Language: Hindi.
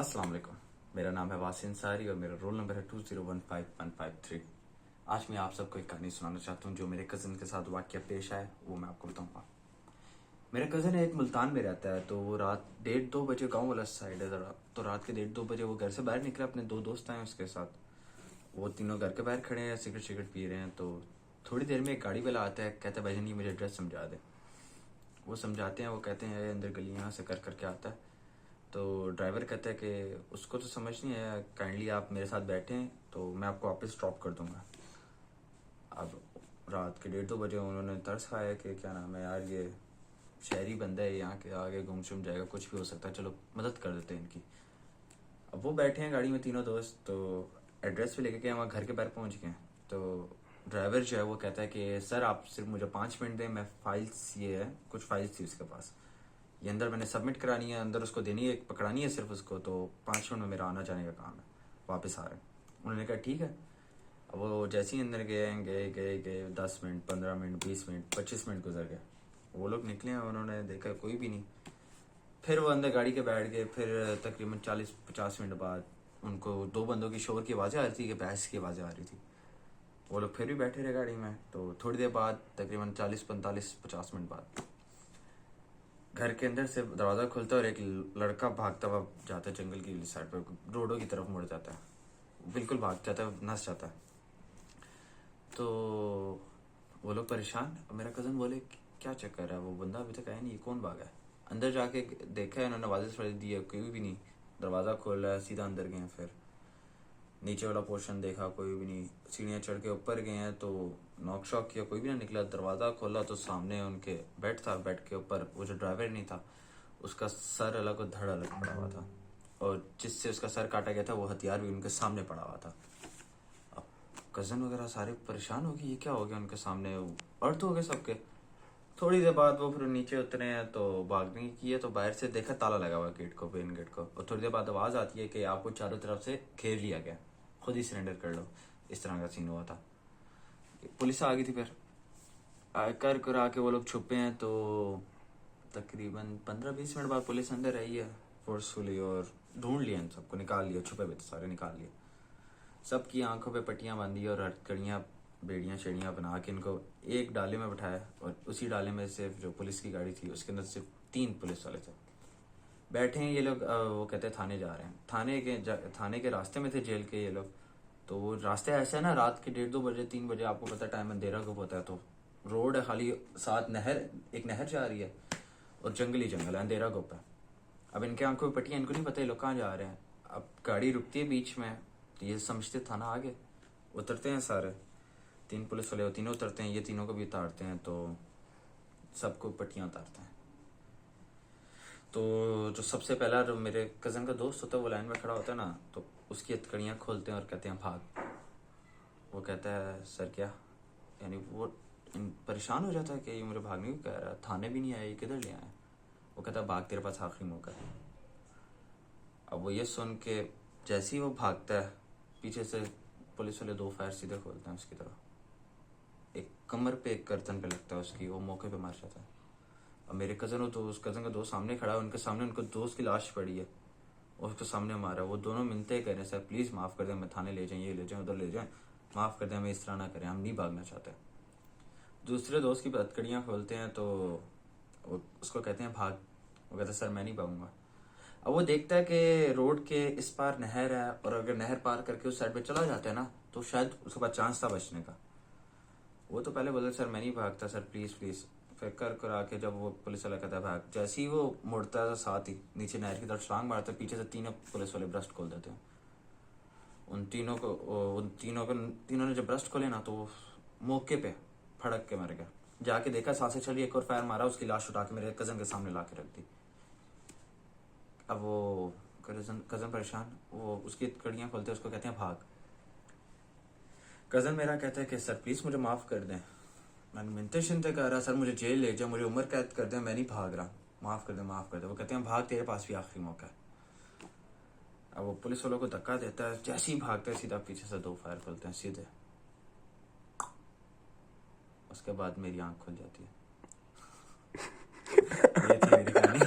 अस्सलाम वालेकुम। मेरा नाम है वासिन सारी और मेरा रोल नंबर है 2015153। आज मैं आप सबको एक कहानी सुनाना चाहता हूँ जो मेरे कज़न के साथ वाक़या पेश आया, वो मैं आपको बताऊँगा। मेरा कज़न एक मुल्तान में रहता है, तो वो रात 1:30-2 बजे, गांव वाला साइड है ज़रा, तो रात के 1:30-2 बजे वो घर से बाहर निकला, अपने दो दोस्त आए उसके साथ। वो तीनों घर के बाहर खड़े हैं, सिगरेट पी रहे हैं। तो थोड़ी देर में एक गाड़ी वाला आता है, कहता है भाईजान ये मुझे एड्रेस समझा दे। वो समझाते हैं, वो कहते हैं अंदर गली यहाँ से कर करके आता है। तो ड्राइवर कहता है कि उसको तो समझ नहीं आया, काइंडली आप मेरे साथ बैठें तो मैं आपको वापस ड्रॉप कर दूंगा। अब रात के 1:30-2 बजे उन्होंने तरस खाया कि क्या नाम है यार, ये शहरी बंदा है, यहाँ के आगे घूम शुम जाएगा, कुछ भी हो सकता है, चलो मदद कर देते हैं इनकी। अब वो बैठे हैं गाड़ी में तीनों दोस्त, तो एड्रेस भी लेके गए, वहाँ घर के बाहर पहुँच गए। तो ड्राइवर जो है वो कहता है कि सर आप सिर्फ मुझे 5 मिनट दें, मैं फाइल्स, ये है कुछ फाइल्स थी उसके पास, ये अंदर मैंने सबमिट करानी है, अंदर उसको देनी है, पकड़ानी है सिर्फ उसको, तो 5 मिनट में मेरा आना जाने का काम है, वापस आ रहे हैं। उन्होंने कहा ठीक है। अब वो जैसे ही अंदर गए गए गए गए 10 मिनट, 15 मिनट, 20 मिनट, 25 मिनट गुजर गए। वो लोग निकले हैं, उन्होंने देखा कोई भी नहीं। फिर वो अंदर गाड़ी के बैठ गए। फिर तकरीबन 40-50 मिनट बाद उनको दो बंदों की शोर की आवाज़ें आ रही थी, कि बहस की आवाज़ें आ रही थी। वो लोग फिर भी बैठे रहे गाड़ी में। तो थोड़ी देर बाद, तकरीबन 40-45-50 मिनट बाद, घर के अंदर से दरवाज़ा खुलता है और एक लड़का भागता हुआ जाता है जंगल की साइड पर, रोडों की तरफ मुड़ जाता है, बिल्कुल भाग जाता है, नस जाता है। तो वो लोग परेशान। अब मेरा कज़न बोले क्या चक्कर है, वो बंदा अभी तक आया नहीं, ये कौन भागा है। अंदर जाके देखा है, इन्होंने आवाज़ें सुनाई दी है, कोई भी नहीं। दरवाज़ा खोला है, सीधा अंदर गए हैं। फिर नीचे वाला पोर्शन देखा, कोई भी नहीं। सीढ़ियाँ चढ़ के ऊपर गए हैं, तो नॉक शॉक किया, कोई भी ना निकला। दरवाज़ा खोला तो सामने उनके बेड था, बेड के ऊपर वो जो ड्राइवर नहीं था, उसका सर अलग और धड़ अलग पड़ा हुआ था, और जिससे उसका सर काटा गया था वो हथियार भी उनके सामने पड़ा हुआ था। अब कज़न वगैरह सारे परेशान हो गए, ये क्या हो गया उनके सामने, अर्थ हो गए सबके। थोड़ी देर बाद वो फिर नीचे उतरे हैं, तो भागने की है, तो बाहर से देखा ताला लगा हुआ गेट को, मेन गेट को। और थोड़ी देर बाद आवाज़ आती है कि आपको चारों तरफ से घेर लिया गया, खुद ही सरेंडर कर लो। इस तरह का सीन हुआ था। पुलिस आ गई थी। फिर कर कर आके वो लोग छुपे हैं। तो तकरीबन 15-20 मिनट बाद पुलिस अंदर आई है फोर्सफुली, और ढूंढ लिया, इन सबको निकाल लिया, छुपे हुए थे सारे, निकाल लिए। सबकी आंखों पे पट्टियां बांधी और हथकड़ियाँ, बेड़ियाँ शेड़ियाँ बना के इनको एक डाले में बिठाया, और उसी डाले में सिर्फ जो पुलिस की गाड़ी थी उसके अंदर सिर्फ 3 पुलिस वाले थे बैठे हैं। ये लोग वो कहते हैं थाने जा रहे हैं। थाने के रास्ते में थे जेल के ये लोग। तो वो रास्ते ऐसे है ना, रात के 1:30-2 बजे, 3 बजे, आपको पता है टाइम अंधेरा कब होता है, तो रोड है खाली, साथ नहर, एक नहर जा रही है, और जंगल ही जंगल है, अंधेरा गुप है। अब इनके आंखों में पट्टियाँ, इनको नहीं पता ये लोग कहाँ जा रहे हैं। अब गाड़ी रुकती है बीच में, तो ये समझते थाना आगे। उतरते हैं सारे, 3 पुलिस वाले, वो तीनों उतरते हैं, ये तीनों को भी उतारते हैं, तो सबको पट्टियाँ उतारते हैं। तो जो सबसे पहला, जो मेरे कज़न का दोस्त होता है, वो लाइन में खड़ा होता है ना, तो उसकी हथकड़ियाँ खोलते हैं और कहते हैं भाग। वो कहता है सर क्या, यानी वो परेशान हो जाता है कि ये मुझे भागने को कह रहा है, थाने भी नहीं आया, ये किधर ले आया। वो कहता है भाग, तेरे पास आखिरी मौका है। अब वो ये सुन के जैसे ही वो भागता है, पीछे से पुलिस वाले 2 फायर सीधे खोलते हैं उसकी तरफ। एक कमर पे, एक गर्दन पे लगता है उसकी, वो मौके पे मर जाता है। अब मेरे कज़न हो, तो उस कज़न का दोस्त सामने खड़ा है, उनके सामने उनके दोस्त की लाश पड़ी है, और उसके सामने मारा। वो दोनों मिलते कह रहे हैं सर प्लीज़ माफ़ कर दें, मैं थाने ले जाएं, ये ले जाएं, उधर ले जाएं, माफ़ कर दें, हमें इस तरह ना करें, हम नहीं भागना चाहते। दूसरे दोस्त की हथकड़ियाँ खोलते हैं, तो वो उसको कहते हैं भाग। वो कहता है सर मैं नहीं भागूंगा। अब वो देखता है कि रोड के इस पार नहर है, और अगर नहर पार करके उस साइड पे चला जाता है ना, तो शायद उसके पास चांस था बचने का। वो तो पहले बोलता सर मैं नहीं भागता, सर प्लीज़ प्लीज़। फिर कर आके जब वो पुलिस वाला कहता है भाग, जैसे ही वो मुड़ता है, साथ ही नीचे नहर की तरफ छलांग मारता है, पीछे से तीनों पुलिस वाले ब्रस्ट खोल देते हैं। तीनों ने जब ब्रस्ट खोले ना, तो वो मौके पे फड़क के मर गया। जाके देखा सांसें चली, एक और फायर मारा, उसकी लाश उठा के मेरे कज़न के सामने ला के रख दी। अब वो कज़न परेशान, वो उसकी कड़ियाँ खोलते, उसको कहते हैं भाग। कज़न मेरा कहता है कि सर प्लीज़ मुझे माफ़ कर दें, मैंने मिनते शिनते कह रहा, सर मुझे जेल ले जाओ, मुझे उम्र कैद कर दें, मैं नहीं भाग रहा, माफ़ कर दे, माफ़ कर दे। वो कहते हैं भाग, तेरे पास भी आखिरी मौका है। अब वो पुलिस वालों को धक्का देता है, जैसे ही भागता है सीधा पीछे से 2 फायर खोलते हैं सीधे। उसके बाद मेरी आंख खुल जाती है। ये थी मेरी कहानी।